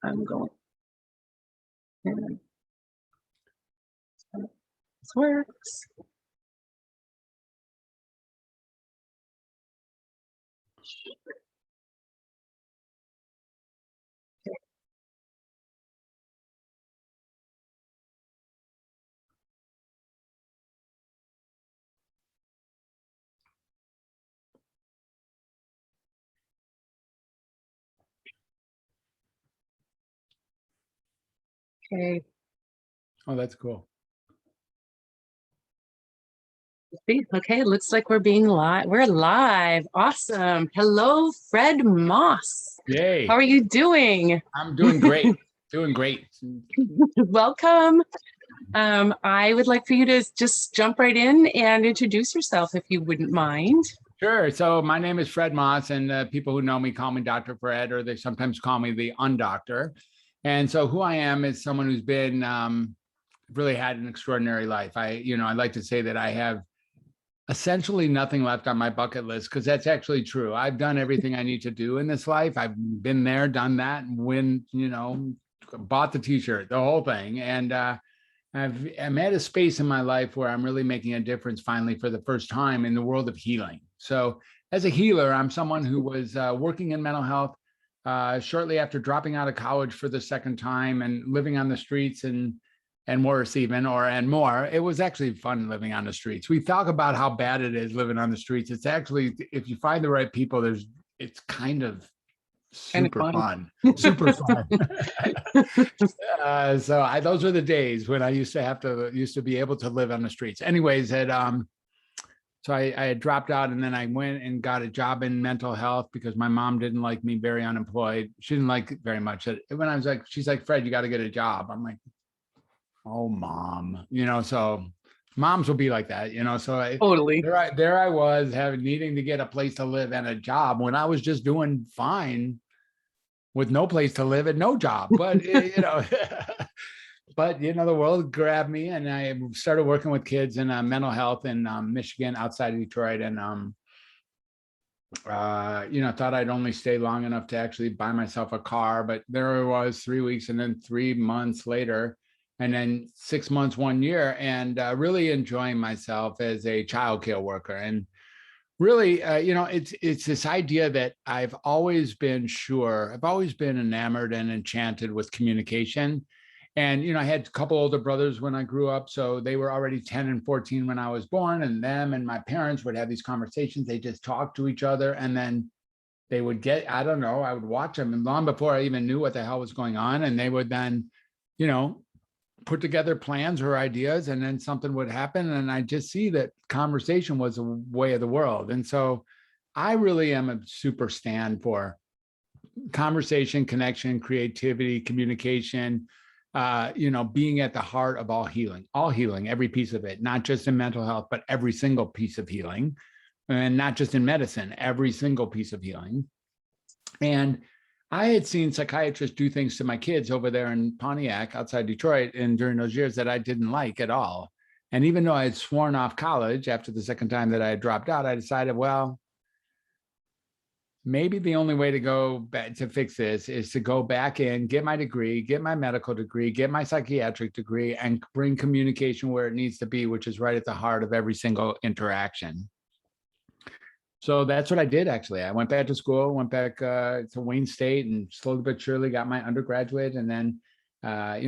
I'm going. And this works. Okay. Oh, that's cool. Okay, it looks like we're being live. We're live. Awesome. Hello, Fred Moss. Yay. How are you doing? I'm doing great. Doing great. Welcome. I would like for you to just jump right in and introduce yourself if you wouldn't mind. Sure. So my name is Fred Moss, and people who know me call me Dr. Fred, or they sometimes call me the Undoctor. And so who I am is someone who's been really had an extraordinary life. I like to say that I have essentially nothing left on my bucket list, because that's actually true. I've done everything I need to do in this life. I've been there, done that, and bought the t-shirt, the whole thing. And I'm at a space in my life where I'm really making a difference finally for the first time in the world of healing. So as a healer, I'm someone who was working in mental health shortly after dropping out of college for the second time and living on the streets and worse even, and more. It was actually fun living on the streets. We talk about how bad it is living on the streets. It's actually, if you find the right people, it's kind of super fun. Super fun. Those were the days when I used to be able to live on the streets. Anyways, so I had dropped out, and then I went and got a job in mental health because my mom didn't like me, very unemployed. She didn't like it very much. When I was like, she's like, Fred, you got to get a job. I'm like, oh, mom, so moms will be like that, so Totally. there I was needing to get a place to live and a job when I was just doing fine with no place to live and no job. But, but, the world grabbed me, and I started working with kids in mental health in Michigan, outside of Detroit. And, thought I'd only stay long enough to actually buy myself a car. But there I was 3 weeks, and then 3 months later, and then 6 months, 1 year, and really enjoying myself as a child care worker. And really, it's this idea that I've always been enamored and enchanted with communication. And, I had a couple older brothers when I grew up, so they were already 10 and 14 when I was born, and them and my parents would have these conversations. They just talked to each other, and then they would I would watch them, and long before I even knew what the hell was going on, and they would then, put together plans or ideas, and then something would happen. And I just see that conversation was a way of the world. And so I really am a super stand for conversation, connection, creativity, communication, being at the heart of all healing, every piece of it, not just in mental health, but every single piece of healing, and not just in medicine, every single piece of healing. And I had seen psychiatrists do things to my kids over there in Pontiac, outside Detroit, and during those years that I didn't like at all. And even though I had sworn off college after the second time that I had dropped out, I decided, well, maybe the only way to go back to fix this is to go back in, get my degree, get my medical degree, get my psychiatric degree, and bring communication where it needs to be, which is right at the heart of every single interaction. So that's what I did, actually. I went back to school, went back to Wayne State, and slowly but surely got my undergraduate, and then,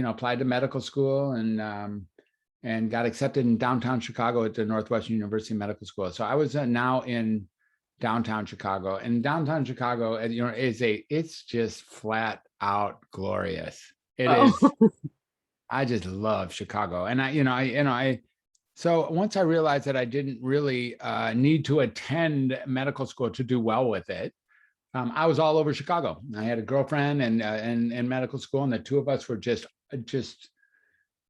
applied to medical school, and got accepted in downtown Chicago at the Northwestern University Medical School. So I was now in downtown Chicago, and downtown Chicago, it's just flat out glorious. It is. I just love Chicago. And so once I realized that I didn't really need to attend medical school to do well with it, I was all over Chicago. I had a girlfriend and in medical school, and the two of us were just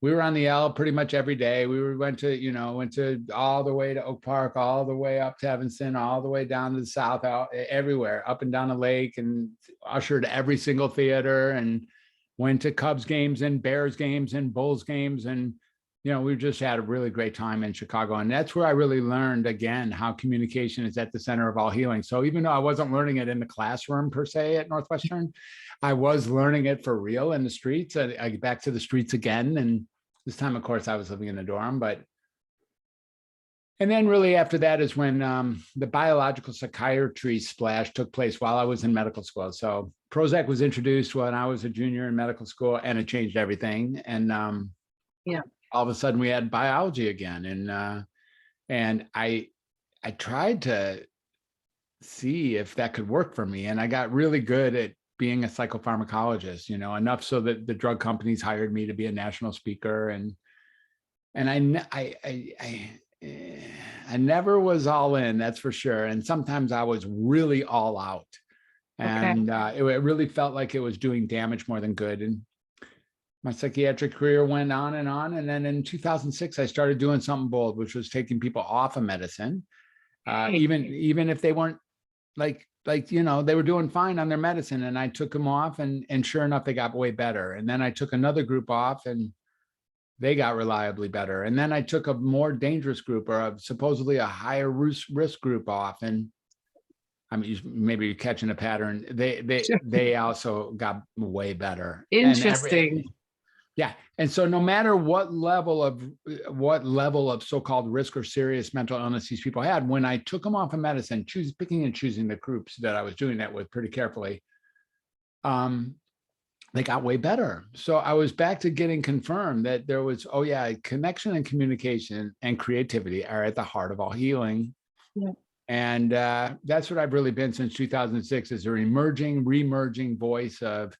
we were on the L pretty much every day. We went to all the way to Oak Park, all the way up to Evanston, all the way down to the south, out everywhere, up and down the lake, and ushered every single theater, and went to Cubs games and Bears games and Bulls games, and we just had a really great time in Chicago. And that's where I really learned, again, how communication is at the center of all healing. So even though I wasn't learning it in the classroom per se at Northwestern, I was learning it for real in the streets. I get back to the streets again. And this time, of course, I was living in a dorm. And then really after that is when the biological psychiatry splash took place while I was in medical school. So Prozac was introduced when I was a junior in medical school, and it changed everything. And Yeah. all of a sudden we had biology again. And I tried to see if that could work for me. And I got really good at being a psychopharmacologist, enough so that the drug companies hired me to be a national speaker. And I never was all in, that's for sure. And sometimes I was really all out. And it really felt like it was doing damage more than good. And my psychiatric career went on. And then in 2006, I started doing something bold, which was taking people off of medicine, even if they weren't like, they were doing fine on their medicine. And I took them off, and sure enough, they got way better. And then I took another group off, and they got reliably better. And then I took a more dangerous group, or supposedly a higher risk group off. And I mean, maybe you're catching a pattern. They also got way better. Interesting. Yeah. And so no matter what level of so-called risk or serious mental illness these people had, when I took them off of medicine, picking and choosing the groups that I was doing that with pretty carefully, they got way better. So I was back to getting confirmed that there was, connection and communication and creativity are at the heart of all healing. Yeah. And that's what I've really been since 2006, is an re-emerging voice of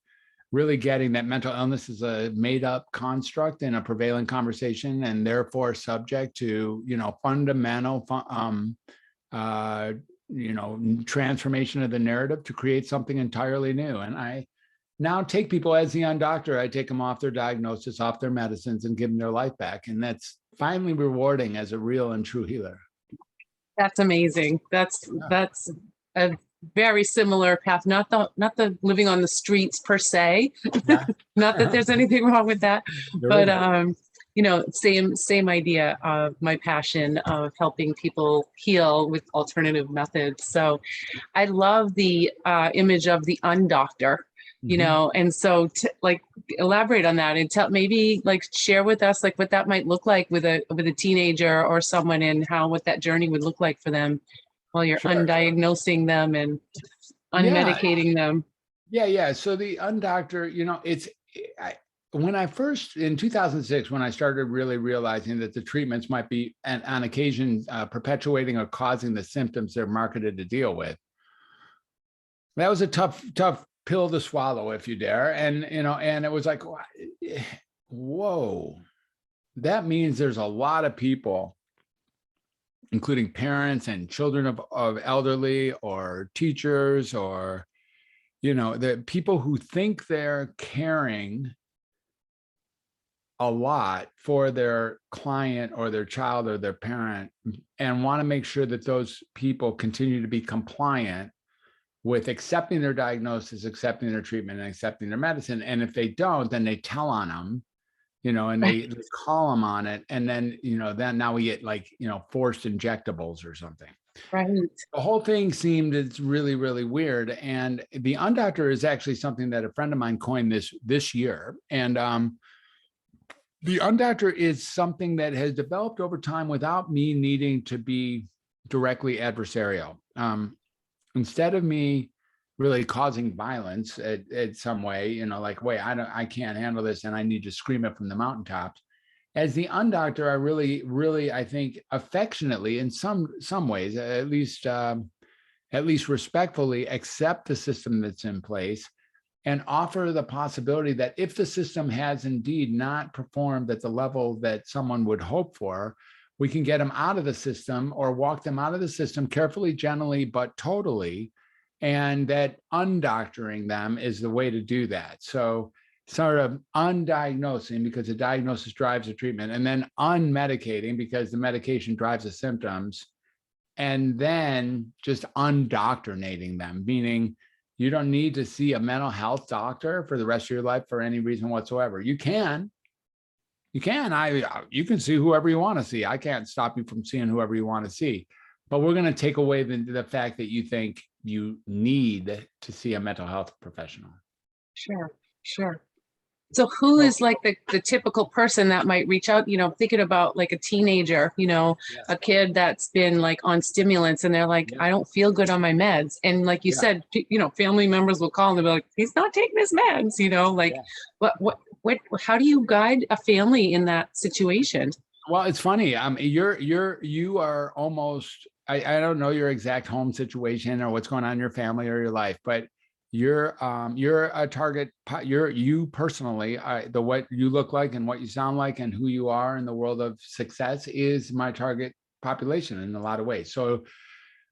really getting that mental illness is a made-up construct in a prevailing conversation, and therefore subject to, fundamental, transformation of the narrative to create something entirely new. And I now take people as the Undoctor. I take them off their diagnosis, off their medicines, and give them their life back. And that's finally rewarding as a real and true healer. That's amazing. That's a very similar path. Not the living on the streets per se. Yeah. Not that there's anything wrong with that, but same idea of my passion of helping people heal with alternative methods. So I love the image of the Undoctor. And so elaborate on that and share with us what that might look like with a teenager or someone, and what that journey would look like for them while you're undiagnosing them and unmedicating them. Yeah. So the Undoctor, when I first, in 2006, when I started really realizing that the treatments might be, and on occasion, perpetuating or causing the symptoms they're marketed to deal with, that was a tough pill to swallow, if you dare. And, and it was like, whoa, that means there's a lot of people, including parents and children of elderly or teachers, or, the people who think they're caring a lot for their client or their child or their parent, and want to make sure that those people continue to be compliant with accepting their diagnosis, accepting their treatment, and accepting their medicine. And if they don't, then they tell on them, and they call them on it. And then, then now we get forced injectables or something. Right. The whole thing it's really, really weird. And the Undoctor is actually something that a friend of mine coined this year. And the Undoctor is something that has developed over time without me needing to be directly adversarial. Instead of me really causing violence at some way, I can't handle this and I need to scream it from the mountaintops. As the Undoctor, I really, I think affectionately, in some ways, at least respectfully, accept the system that's in place, and offer the possibility that if the system has indeed not performed at the level that someone would hope for, we can get them out of the system, or walk them out of the system carefully, gently, but totally. And that undoctoring them is the way to do that. So sort of undiagnosing, because the diagnosis drives the treatment, and then unmedicating, because the medication drives the symptoms, and then just undoctrinating them, meaning you don't need to see a mental health doctor for the rest of your life for any reason whatsoever. You can, You can. You can see whoever you want to see. I can't stop you from seeing whoever you want to see. But we're going to take away the fact that you think you need to see a mental health professional. Sure, sure. So who is like the typical person that might reach out, thinking about like a teenager, Yes. a kid that's been like on stimulants and they're like, Yeah. I don't feel good on my meds. And like you said, family members will call and they'll be like, he's not taking his meds, how do you guide a family in that situation? Well, it's funny. You are almost, I don't know your exact home situation or what's going on in your family or your life, but you're a target. You personally, what you look like and what you sound like and who you are in the world of success is my target population in a lot of ways. So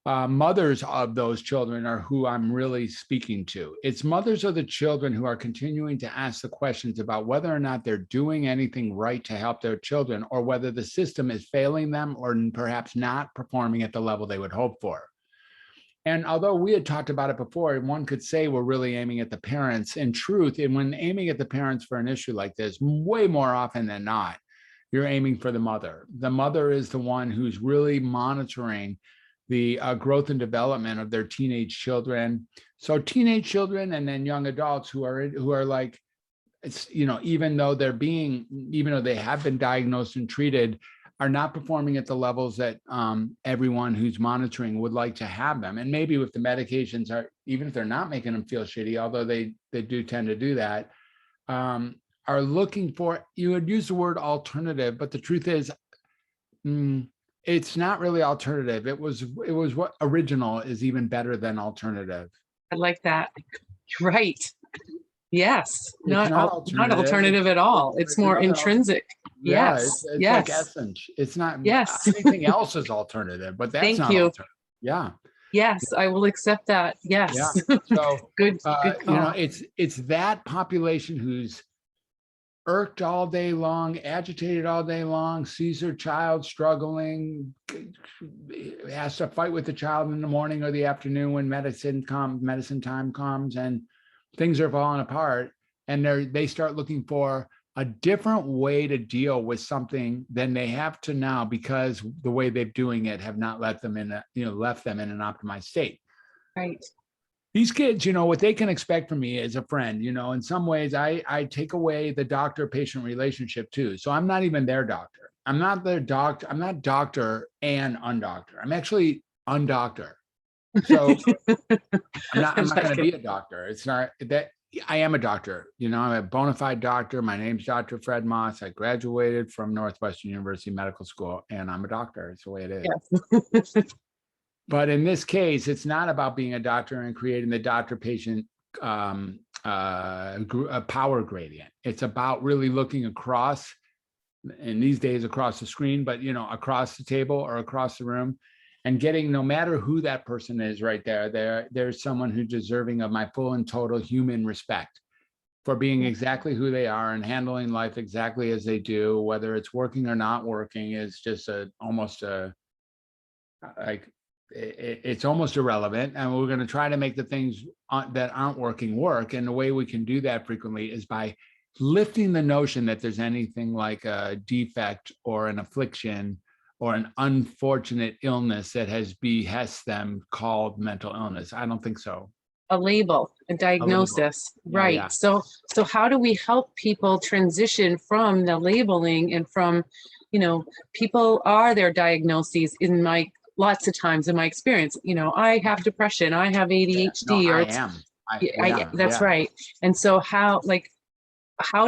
mothers of those children are who I'm really speaking to. It's mothers of the children who are continuing to ask the questions about whether or not they're doing anything right to help their children, or whether the system is failing them or perhaps not performing at the level they would hope for. And although we had talked about it before, one could say we're really aiming at the parents. In truth, and when aiming at the parents for an issue like this, way more often than not, you're aiming for the mother. The mother is the one who's really monitoring the growth and development of their teenage children. So teenage children and then young adults who are like, it's, even though they have been diagnosed and treated, are not performing at the levels that everyone who's monitoring would like to have them. And maybe with the medications, even if they're not making them feel shitty, although they do tend to do that, are looking for, you would use the word alternative, but the truth is, it's not really alternative. It was what original is even better than alternative. I like that. Right. Yes. It's not alternative at all. It's more intrinsic. Yeah, Yes. it's yes. like essence. It's not. Yes. Anything else is alternative, but that's Thank not you. alternative. Yeah. Yes, I will accept that. Yes. Yeah. So good call. it's that population who's irked all day long, agitated all day long, sees their child struggling, has to fight with the child in the morning or the afternoon when medicine time comes, and things are falling apart, and they start looking for a different way to deal with something than they have to now, because the way they're doing it have not left them in an optimized state. Right. These kids, what they can expect from me as a friend, in some ways I take away the doctor-patient relationship too. So I'm not even their doctor. I'm not their doctor. I'm not doctor and undoctor. I'm actually undoctor. So I'm not going to be a doctor. It's not that. I am a doctor. I'm a bona fide doctor. My name's Dr. Fred Moss. I graduated from Northwestern University Medical School, and I'm a doctor. It's the way it is. Yes. But in this case, it's not about being a doctor and creating the doctor-patient power gradient. It's about really looking across, and these days across the screen, but across the table or across the room, and getting, no matter who that person is right there's someone who's deserving of my full and total human respect for being exactly who they are and handling life exactly as they do. Whether it's working or not working is just it's almost irrelevant. And we're going to try to make the things that aren't working work. And the way we can do that frequently is by lifting the notion that there's anything like a defect or an affliction or an unfortunate illness that has behest them called mental illness. I don't think so. A label, a diagnosis. Right. Yeah. So how do we help people transition from the labeling and from, people are their diagnoses lots of times in my experience, I have depression, I have ADHD, that's right. And so how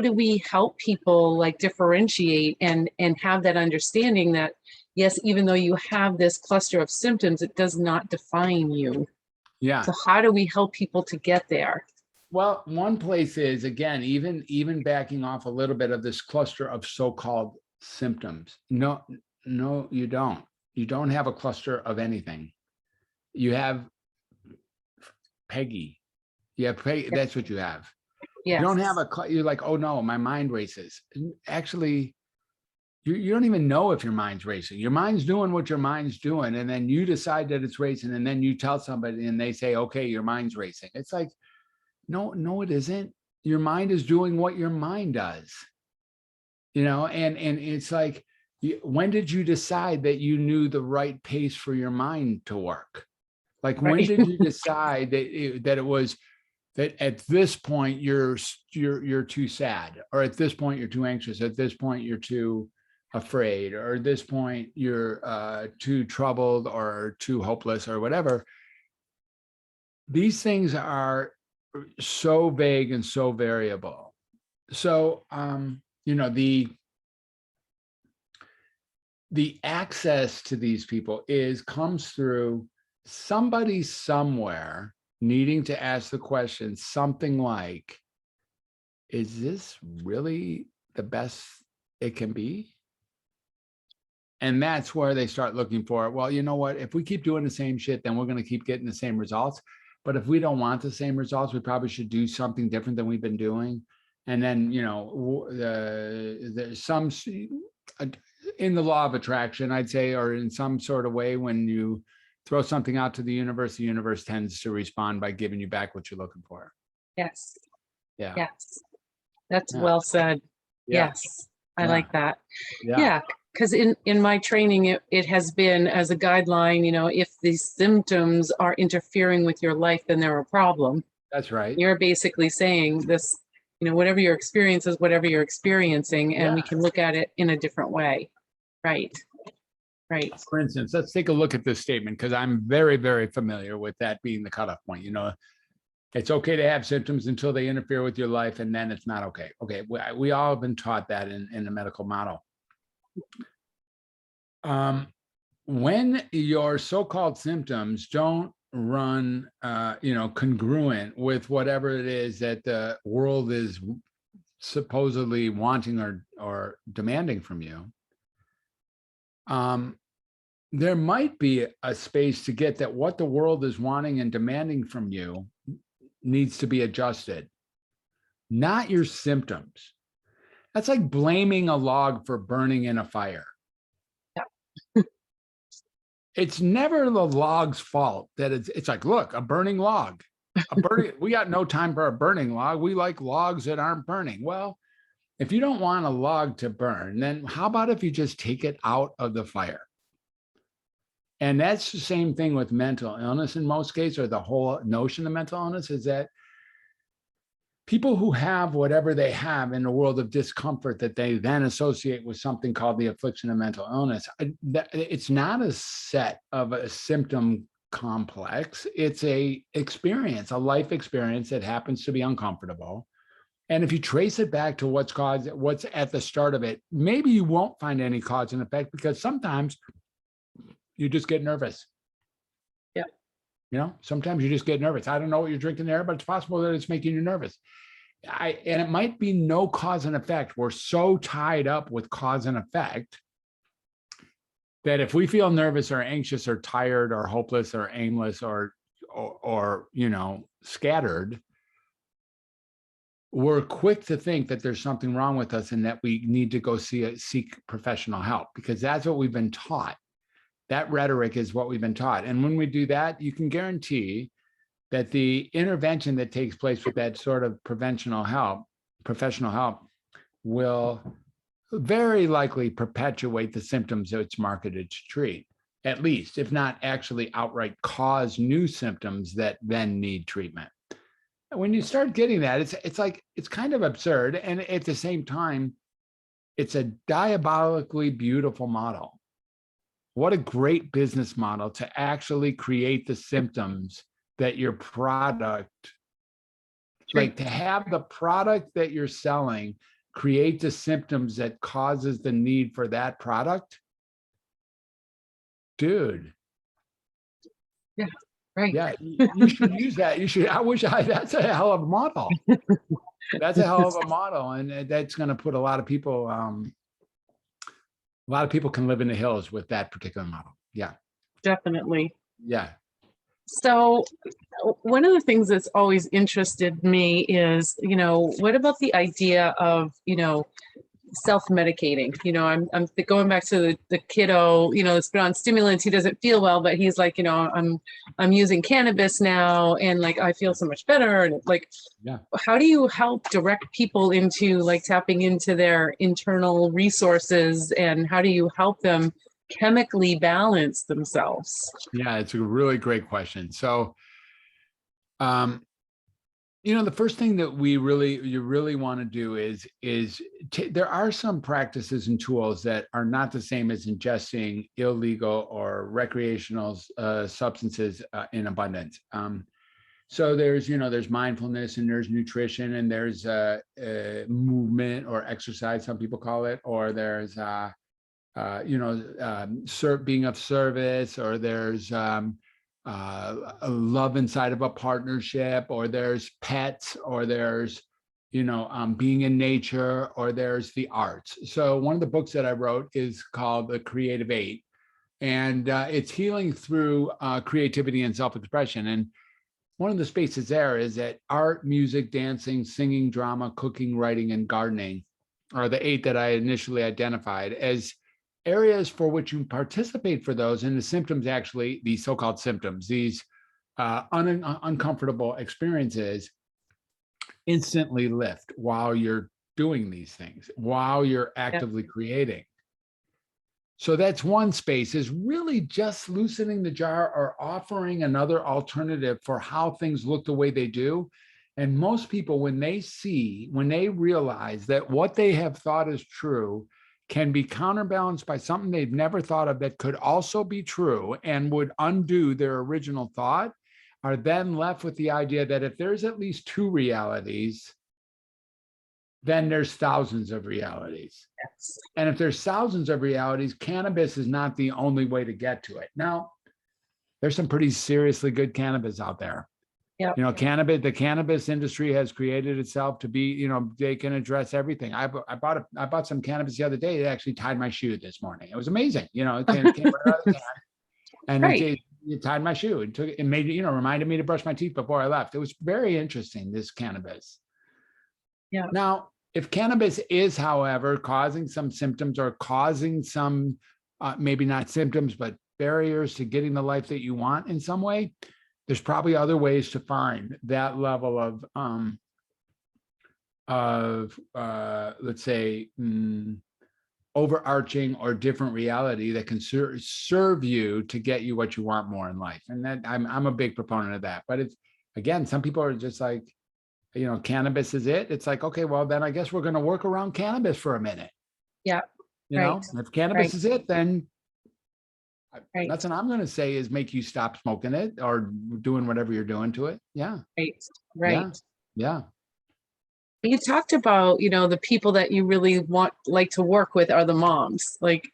do we help people differentiate and have that understanding that, yes, even though you have this cluster of symptoms, it does not define you. Yeah. So how do we help people to get there? Well, one place is, again, even backing off a little bit of this cluster of so-called symptoms. No, you don't. You don't have a cluster of anything. You have Peggy. You have Peggy. That's what you have. Yes. You don't have you're like, oh no, my mind races. Actually, you don't even know if your mind's racing. Your mind's doing what your mind's doing. And then you decide that it's racing. And then you tell somebody and they say, okay, your mind's racing. It's like, no, it isn't. Your mind is doing what your mind does. and it's like, when did you decide that you knew the right pace for your mind to work? Like, when Right. did you decide that it was that at this point you're too sad, or at this point you're too anxious, at this point you're too afraid, or at this point you're too troubled or too hopeless or whatever? These things are so vague and so variable. So, the access to these people comes through somebody somewhere needing to ask the question, something like, is this really the best it can be? And that's where they start looking for it. Well, you know what? If we keep doing the same shit, then we're going to keep getting the same results. But if we don't want the same results, we probably should do something different than we've been doing. And then, there's some in the law of attraction, I'd say, or in some sort of way, when you throw something out to the universe tends to respond by giving you back what you're looking for. Yes. Yeah. Yes. That's Yeah. well said. Yeah. Yes. I like that. Yeah. Yeah. Because in my training, it has been as a guideline, if these symptoms are interfering with your life, then they're a problem. That's right. You're basically saying this, whatever your experience is, whatever you're experiencing, and we can look at it in a different way. Right. Right. For instance, let's take a look at this statement, because I'm very, very familiar with that being the cutoff point. It's okay to have symptoms until they interfere with your life, and then it's not okay. Okay, we all have been taught that in the medical model. When your so-called symptoms don't run, congruent with whatever it is that the world is supposedly wanting or demanding from you, there might be a space to get that what the world is wanting and demanding from you needs to be adjusted, not your symptoms. That's like blaming a log for burning in a fire. Yeah. It's never the log's fault that it's like, look, a burning log. We got no time for a burning log. We like logs that aren't burning. Well, if you don't want a log to burn, then how about if you just take it out of the fire? And that's the same thing with mental illness in most cases, or the whole notion of mental illness is that people who have whatever they have in a world of discomfort that they then associate with something called the affliction of mental illness, it's not a set of a symptom complex. It's a experience, a life experience that happens to be uncomfortable. And if you trace it back to what's at the start of it, maybe you won't find any cause and effect, because sometimes you just get nervous. Yeah. Sometimes you just get nervous. I don't know what you're drinking there, but it's possible that it's making you nervous. And it might be no cause and effect. We're so tied up with cause and effect that if we feel nervous or anxious or tired or hopeless or aimless or scattered, we're quick to think that there's something wrong with us and that we need to go seek professional help, because that's what we've been taught. That rhetoric is what we've been taught. And when we do that, you can guarantee that the intervention that takes place with that sort of professional help will very likely perpetuate the symptoms that it's marketed to treat, at least, if not actually outright cause new symptoms that then need treatment. When you start getting that, it's kind of absurd. And at the same time, it's a diabolically beautiful model. What a great business model to actually create the symptoms that your product, like to have the product that you're selling create the symptoms that causes the need for that product. Dude. Yeah. Right. Yeah, you should use that. That's a hell of a model. That's a hell of a model. And that's going to put a lot of people can live in the hills with that particular model. Yeah. Definitely. Yeah. So one of the things that's always interested me is, what about the idea of, self-medicating. I'm going back to the kiddo, it's been on stimulants. He doesn't feel well, but he's like, I'm using cannabis now, and like I feel so much better. And like, Yeah. how do you help direct people into like tapping into their internal resources, and how do you help them chemically balance themselves? Yeah, it's a really great question. So, the first thing that you really want to do is there are some practices and tools that are not the same as ingesting illegal or recreational substances in abundance. So there's mindfulness, and there's nutrition, and there's movement or exercise, some people call it, or there's being of service, or there's a love inside of a partnership, or there's pets, or there's being in nature, or there's the arts. So one of the books that I wrote is called The Creative Eight, and it's healing through creativity and self-expression. And one of the spaces there is that art, music, dancing, singing, drama, cooking, writing, and gardening are the 8 that I initially identified as areas for which you participate for those. And the symptoms, actually, these so-called symptoms, these uncomfortable experiences, instantly lift while you're doing these things, while you're actively creating. So that's one space, is really just loosening the jar or offering another alternative for how things look the way they do. And most people, when they realize that what they have thought is true can be counterbalanced by something they've never thought of that could also be true and would undo their original thought, are then left with the idea that if there's at least 2 realities, then there's thousands of realities. Yes. And if there's thousands of realities, cannabis is not the only way to get to it. Now, there's some pretty seriously good cannabis out there. Yeah. The cannabis industry has created itself to be, they can address everything. I bought some cannabis the other day. It actually tied my shoe this morning. It was amazing. It came right out of the can, and it tied my shoe. It made, reminded me to brush my teeth before I left. It was very interesting, this cannabis. Yeah. Now, if cannabis is, however, causing some symptoms, or causing some, maybe not symptoms, but barriers to getting the life that you want in some way, there's probably other ways to find that level of let's say, overarching or different reality that can serve you to get you what you want more in life. And that I'm a big proponent of that. But again, some people are just like, cannabis is it. It's like, okay, well, then I guess we're going to work around cannabis for a minute. Yeah. If cannabis is it, then that's what I'm going to say is make you stop smoking it or doing whatever you're doing to it. Yeah. Right. Yeah. You talked about, the people that you really like to work with are the moms. Like,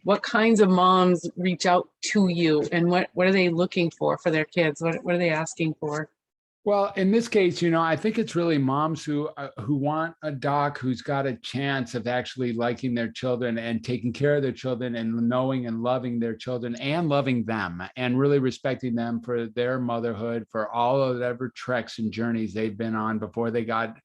what kinds of moms reach out to you, and what are they looking for their kids? What are they asking for? Well, in this case, I think it's really moms who want a doc who's got a chance of actually liking their children and taking care of their children and knowing and loving their children and loving them and really respecting them for their motherhood, for all of whatever treks and journeys they've been on before they got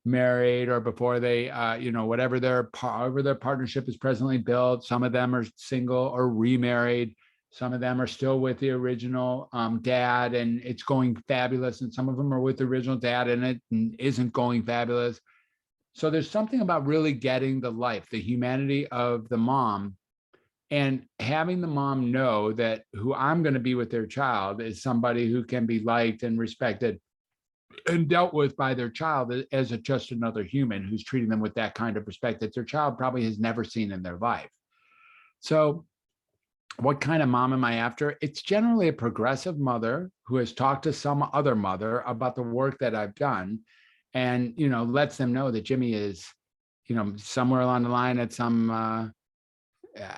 married, or before they, whatever their partnership is presently built. Some of them are single or remarried. Some of them are still with the original dad, and it's going fabulous. And some of them are with the original dad, and it isn't going fabulous. So there's something about really getting the life, the humanity of the mom, and having the mom know that who I'm going to be with their child is somebody who can be liked and respected and dealt with by their child as just another human who's treating them with that kind of respect that their child probably has never seen in their life. So what kind of mom am I after? It's generally a progressive mother who has talked to some other mother about the work that I've done, and, lets them know that Jimmy is, somewhere along the line at some,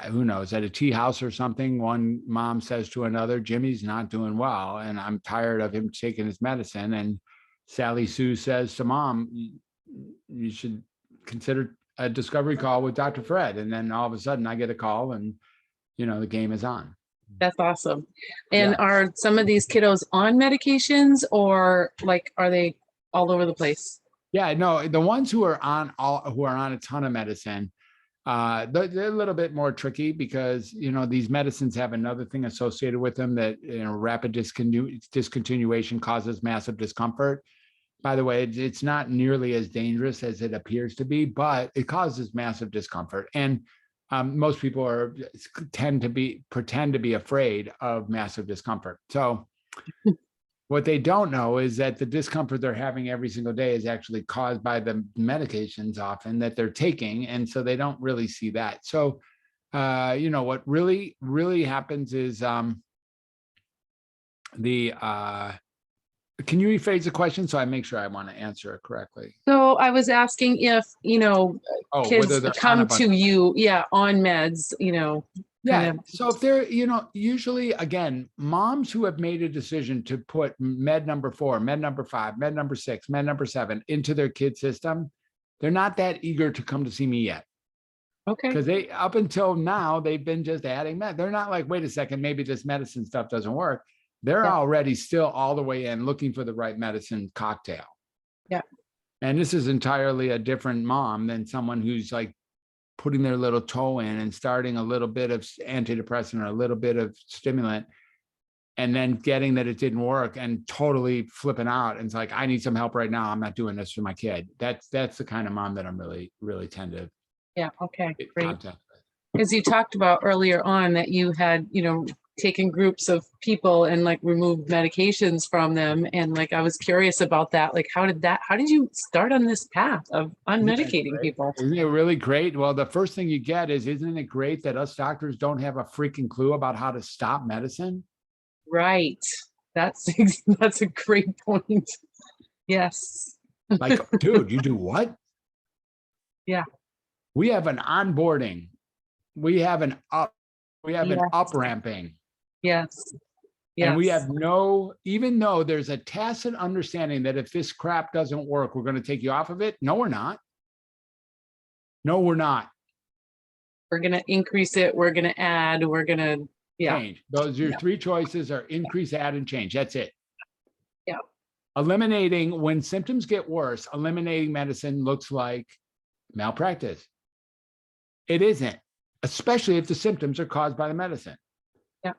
who knows, at a tea house or something. One mom says to another, Jimmy's not doing well, and I'm tired of him taking his medicine. And Sally Sue says to mom, you should consider a discovery call with Dr. Fred. And then all of a sudden I get a call, and the game is on. That's awesome. And are some of these kiddos on medications, or like, are they all over the place? Yeah, no, the ones who are on a ton of medicine, they're a little bit more tricky because, these medicines have another thing associated with them that, rapid discontinuation causes massive discomfort. By the way, it's not nearly as dangerous as it appears to be, but it causes massive discomfort. And most people pretend to be afraid of massive discomfort. So what they don't know is that the discomfort they're having every single day is actually caused by the medications often that they're taking. And so they don't really see that. So, what really, really happens is can you rephrase the question so I make sure I want to answer it correctly? So I was asking if, kids come to you, on meds, Yeah. So if they're, usually, again, moms who have made a decision to put med number 4, med number 5, med number 6, med number 7 into their kid system, they're not that eager to come to see me yet. Okay. Because up until now, they've been just adding med. They're not like, wait a second, maybe this medicine stuff doesn't work. They're already still all the way in looking for the right medicine cocktail. Yeah. And this is entirely a different mom than someone who's like putting their little toe in and starting a little bit of antidepressant or a little bit of stimulant and then getting that it didn't work and totally flipping out. And it's like, I need some help right now. I'm not doing this for my kid. That's the kind of mom that I'm really, really tend to. Yeah. Okay. Great. Because you talked about earlier on that you had, taken groups of people and like removed medications from them. And like, I was curious about that. Like, how did you start on this path of unmedicating people? Isn't it really great? Well, the first thing you get is, isn't it great that us doctors don't have a freaking clue about how to stop medicine? Right. That's a great point. Yes. Like, dude, you do what? Yeah. We have an onboarding. We have an up ramping. Yes. And we have even though there's a tacit understanding that if this crap doesn't work, we're going to take you off of it. No, we're not. No, we're not. We're going to increase it. We're going to add. We're going to change. Those are your 3 choices are increase, add, and change. That's it. Yeah. Eliminating, when symptoms get worse, eliminating medicine looks like malpractice. It isn't, especially if the symptoms are caused by the medicine. Yeah.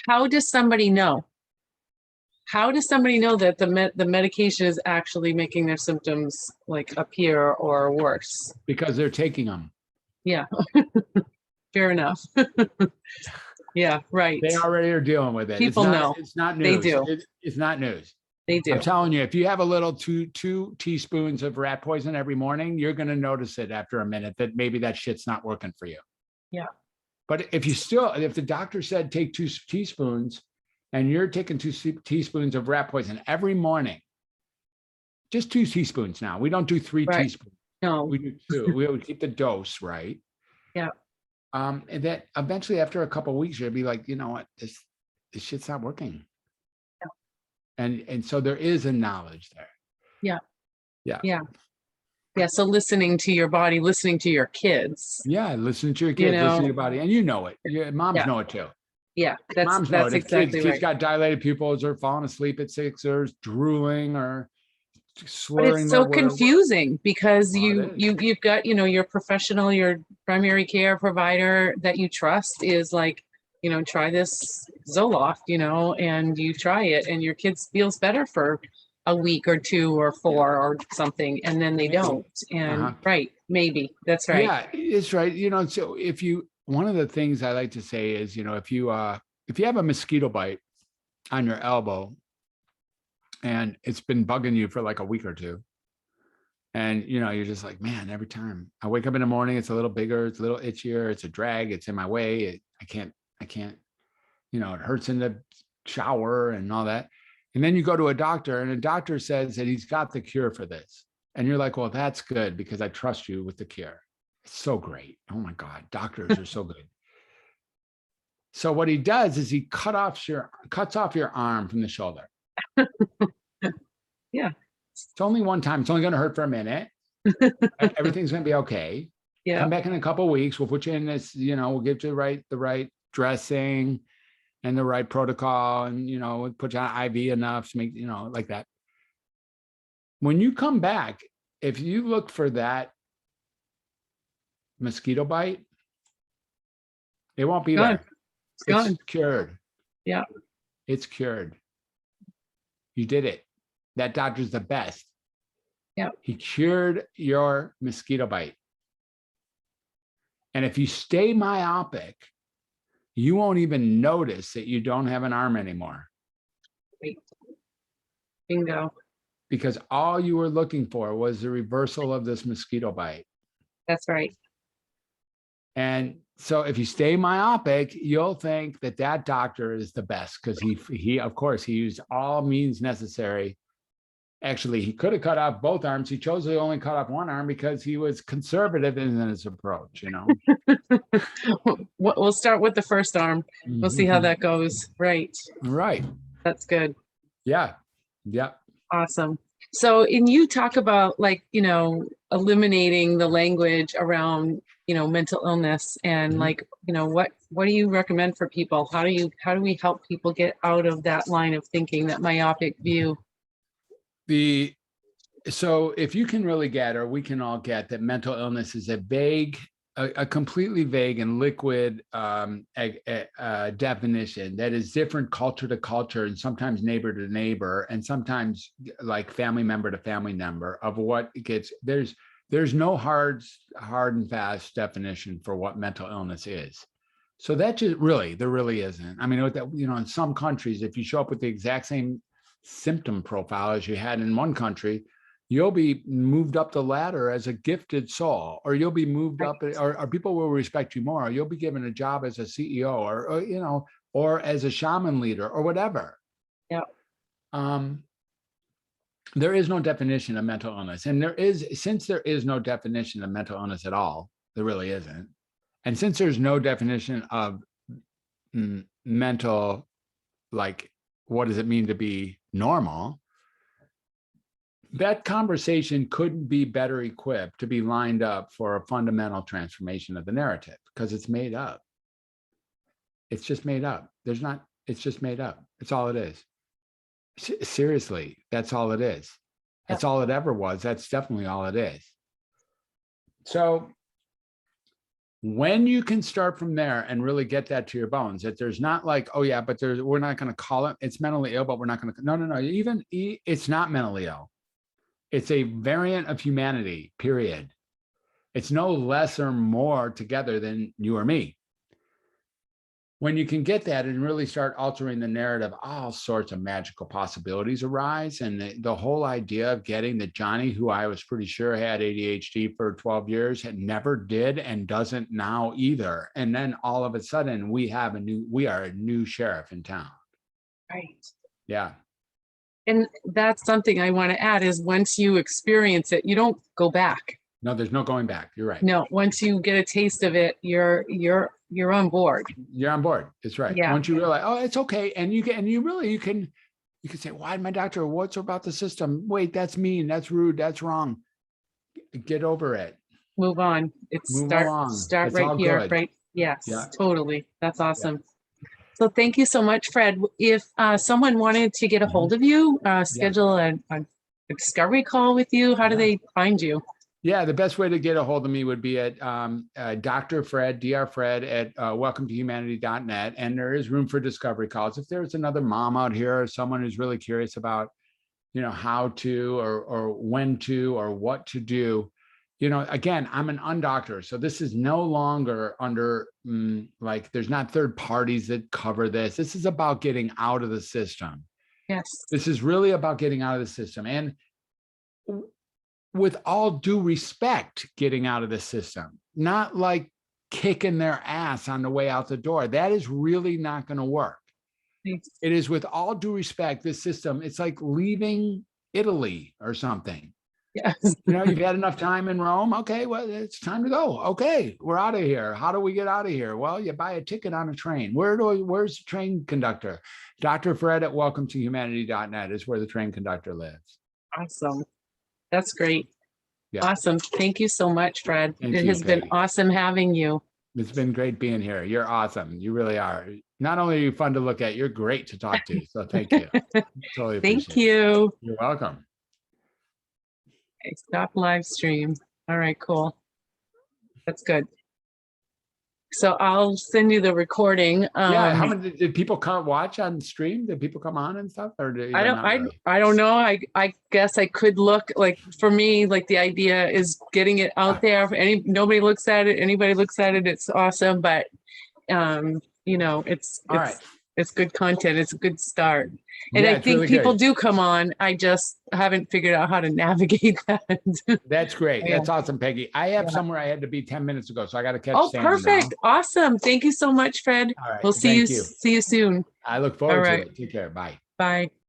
How does somebody know? How does somebody know that the medication is actually making their symptoms like appear or worse? Because they're taking them. Yeah. Fair enough. Yeah, right. They already are dealing with it. People know. It's not news. They do. It's not news. They do. I'm telling you, if you have a little two teaspoons of rat poison every morning, you're going to notice it after a minute that maybe that shit's not working for you. Yeah. But if the doctor said take 2 teaspoons and you're taking 2 teaspoons of rat poison every morning, just 2 teaspoons now. We don't do 3 teaspoons. No. We do 2. We would keep the dose, right? Yeah. And that eventually after a couple of weeks, you'll be like, you know what, this shit's not working. Yeah. And so there is a knowledge there. Yeah. Yeah. Yeah. Yeah. So listening to your body, listening to your kids. Yeah. Listening to your kids, listening to your body. And you know it. Your moms know it too. Yeah. Moms know it. Exactly kids got dilated pupils or falling asleep at 6 or drooling or slurring. But it's so confusing because you've got, your professional, your primary care provider that you trust is like, try this Zoloft, and you try it and your kid feels better for a week or 2 or 4 or something, and then they don't. And right, maybe that's right. Yeah, it's right. So one of the things I like to say is, if you have a mosquito bite on your elbow and it's been bugging you for like a week or 2, and you're just like, man, every time I wake up in the morning, it's a little bigger, it's a little itchier, it's a drag, it's in my way, I can't, it hurts in the shower and all that. And then you go to a doctor and a doctor says that he's got the cure for this. And you're like, well, that's good because I trust you with the cure. It's so great. Oh my God, doctors are so good. So what he does is he cuts off your arm from the shoulder. Yeah. It's only one time. It's only going to hurt for a minute. Everything's going to be okay. Yeah. Come back in a couple of weeks. We'll put you in this, we'll give you the right dressing and the right protocol, and we'll put you on IV enough to make, like that. When you come back, if you look for that mosquito bite, it won't be Gone. there. It's gone. It's cured. Yeah. It's cured. You did it. That doctor's the best. Yeah. He cured your mosquito bite. And if you stay myopic, you won't even notice that you don't have an arm anymore. Great. Bingo. Because all you were looking for was the reversal of this mosquito bite. That's right. And so if you stay myopic, you'll think that that doctor is the best, because he of course, he used all means necessary. Actually, he could have cut off both arms. He chose to only cut off one arm because he was conservative in his approach, you know. We'll start with the first arm. We'll see how that goes. Right. Right. That's good. Yeah. Yeah. Awesome. So, and you talk about, like, you know, eliminating the language around, you know, mental illness, and like, you know, what do you recommend for people? How do we help people get out of that line of thinking, that myopic view? So if you can really get, or we can all get, that mental illness is a completely vague and liquid definition that is different culture to culture, and sometimes neighbor to neighbor, and sometimes like family member to family member, of what gets, there's no hard and fast definition for what mental illness is. So that just there really isn't. I mean, you know, in some countries, if you show up with the exact same symptom profile as you had in one country, you'll be moved up the ladder as a gifted soul, or you'll be moved up, or people will respect you more, or you'll be given a job as a CEO, or you know, or as a shaman leader, or whatever. Yeah. There is no definition of mental illness, and since there is no definition of mental illness at all, there really isn't. And since there's no definition of mental, like, what does it mean to be normal? That conversation couldn't be better equipped to be lined up for a fundamental transformation of the narrative, because it's made up. It's just made up. It's just made up. It's all it is. Seriously, that's all it is. That's all it ever was. That's definitely all it is. So when you can start from there and really get that to your bones, that there's not like, oh yeah, but we're not going to call it, it's mentally ill, but we're not going to, no. Even it's not mentally ill. It's a variant of humanity, period. It's no less or more together than you or me. When you can get that and really start altering the narrative, all sorts of magical possibilities arise. And the whole idea of getting that Johnny, who I was pretty sure had ADHD for 12 years, and never did and doesn't now either. And then all of a sudden we are a new sheriff in town. Right. Yeah. And that's something I want to add, is once you experience it, you don't go back. No, there's no going back. You're right. No, once you get a taste of it, you're on board. You're on board. It's right. Yeah. Once you realize, oh, it's okay. And you can say, why, my doctor, what's about the system? Wait, that's mean. That's rude. That's wrong. Get over it. Move on. Start right here. Good. Right. Yes, Yeah. Totally. That's awesome. Yeah. So thank you so much, Fred. If someone wanted to get a hold of you, schedule a discovery call with you, how do they find you? Yeah, the best way to get a hold of me would be at Dr. Fred, Dr. Fred at welcometohumanity.net. And there is room for discovery calls. If there's another mom out here, or someone who's really curious about, you know, how to, or when to, or what to do, you know, again, I'm an undoctor. So this is no longer under, like, there's not third parties that cover this. This is about getting out of the system. Yes. This is really about getting out of the system. And with all due respect, getting out of the system, not like kicking their ass on the way out the door. That is really not going to work. Thanks. It is, with all due respect, this system, it's like leaving Italy or something. Yes. You know, you've had enough time in Rome. Okay, well, it's time to go. Okay, we're out of here. How do we get out of here? Well, you buy a ticket on a train. Where's the train conductor? Dr. Fred at welcometohumanity.net is where the train conductor lives. Awesome. That's great. Yeah. Awesome. Thank you so much, Fred. It has Peggy. been awesome having you. It's been great being here. You're awesome. You really are. Not only are you fun to look at, you're great to talk to. So thank you. Totally appreciate Thank you. You're welcome. Okay, stop live stream. All right, cool. That's good. So I'll send you the recording. Yeah, how many did people come watch on stream? Did people come on and stuff, or did I don't, not really? I don't know. I guess I could look, like, for me, like, the idea is getting it out there. If nobody looks at it, anybody looks at it, it's awesome. But you know, All right. it's good content. It's a good start. And Yeah, I it's think really people good. do come on. I just haven't figured out how to navigate that. That's great. Yeah. That's awesome, Peggy. I have Yeah. somewhere I had to be 10 minutes ago, so I got to catch Oh, Sandy perfect. now. Awesome. Thank you so much, Fred. All right. We'll see Thank you. see you soon. I look All forward to right. it. Take care. Bye. Bye.